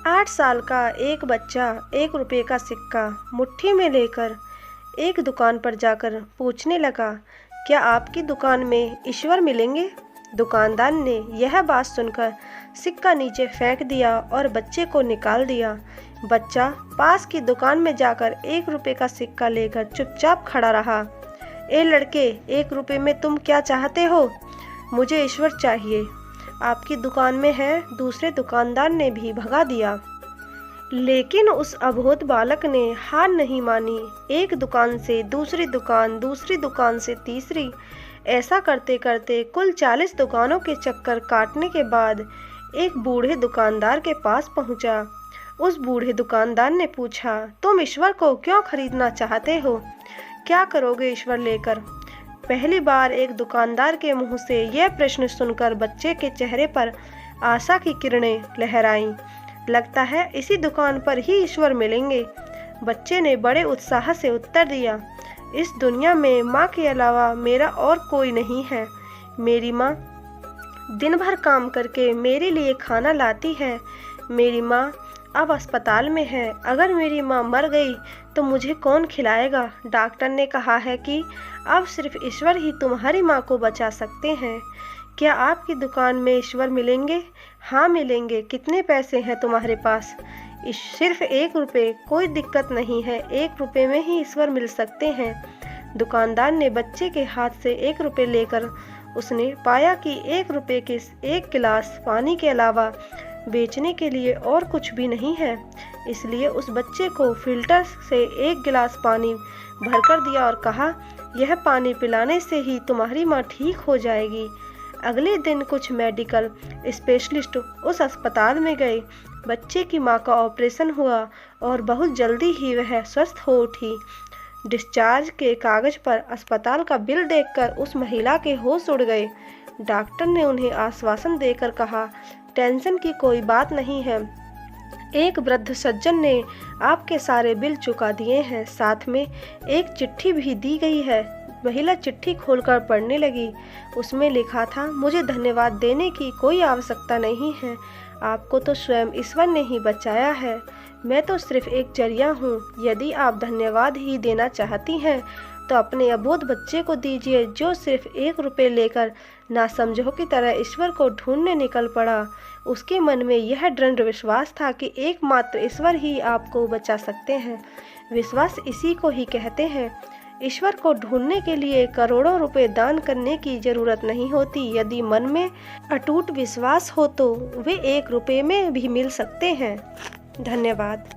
8 साल का एक बच्चा 1 रुपये का सिक्का मुट्ठी में लेकर एक दुकान पर जाकर पूछने लगा, क्या आपकी दुकान में ईश्वर मिलेंगे? दुकानदार ने यह बात सुनकर सिक्का नीचे फेंक दिया और बच्चे को निकाल दिया। बच्चा पास की दुकान में जाकर 1 रुपये का सिक्का लेकर चुपचाप खड़ा रहा। ए लड़के, 1 रुपये में तुम क्या चाहते हो? मुझे ईश्वर चाहिए। आपकी दुकान में है, दूसरे दुकानदार ने भी भगा दिया। लेकिन उस अबोध बालक ने हार नहीं मानी। एक दुकान से दूसरी दुकान से तीसरी, ऐसा करते करते कुल 40 दुकानों के चक्कर काटने के बाद एक बूढ़े दुकानदार के पास पहुंचा। उस बूढ़े दुकानदार ने पूछा, तुम ईश्वर को क्यों खरीदना चाहते हो? क्या करोगे ईश्वर लेकर? पहली बार एक दुकानदार के मुंह से यह प्रश्न सुनकर बच्चे के चेहरे पर आशा की किरणें लहराईं। लगता है इसी दुकान पर ही ईश्वर मिलेंगे। बच्चे ने बड़े उत्साह से उत्तर दिया, इस दुनिया में माँ के अलावा मेरा और कोई नहीं है। मेरी माँ दिन भर काम करके मेरे लिए खाना लाती है। मेरी माँ अब अस्पताल में है। अगर मेरी माँ मर गई तो मुझे कौन खिलाएगा? डॉक्टर ने कहा है कि अब सिर्फ ईश्वर ही तुम्हारी माँ को बचा सकते हैं। क्या आपकी दुकान में ईश्वर मिलेंगे? हाँ मिलेंगे। कितने पैसे हैं तुम्हारे पास? सिर्फ 1 रुपये। कोई दिक्कत नहीं है, 1 रुपये में ही ईश्वर मिल सकते हैं। दुकानदार ने बच्चे के हाथ से 1 रुपये लेकर उसने पाया कि 1 रुपये के 1 गिलास पानी के अलावा बेचने के लिए और कुछ भी नहीं है। इसलिए उस बच्चे को फिल्टर से 1 गिलास पानी भरकर दिया और कहा, यह पानी पिलाने से ही तुम्हारी माँ ठीक हो जाएगी। अगले दिन कुछ मेडिकल स्पेशलिस्ट उस अस्पताल में गए। बच्चे की माँ का ऑपरेशन हुआ और बहुत जल्दी ही वह स्वस्थ हो उठी। डिस्चार्ज के कागज पर अस्पताल का बिल देखकर उस महिला के होश उड़ गए। डॉक्टर ने उन्हें आश्वासन देकर कहा, टेंशन की कोई बात नहीं है। एक वृद्ध सज्जन ने आपके सारे बिल चुका दिए हैं, साथ में एक चिट्ठी भी दी गई है। महिला चिट्ठी खोलकर पढ़ने लगी। उसमें लिखा था, मुझे धन्यवाद देने की कोई आवश्यकता नहीं है। आपको तो स्वयं ईश्वर ने ही बचाया है। मैं तो सिर्फ एक जरिया हूँ। यदि आप धन्यवाद ही देना चाहती हैं तो अपने अबोध बच्चे को दीजिए, जो सिर्फ 1 रुपये लेकर नासमझों की तरह ईश्वर को ढूंढने निकल पड़ा। उसके मन में यह दृढ़ विश्वास था कि एकमात्र ईश्वर ही आपको बचा सकते हैं। विश्वास इसी को ही कहते हैं। ईश्वर को ढूंढने के लिए करोड़ों रुपए दान करने की जरूरत नहीं होती। यदि मन में अटूट विश्वास हो तो वे 1 रुपये में भी मिल सकते हैं। धन्यवाद।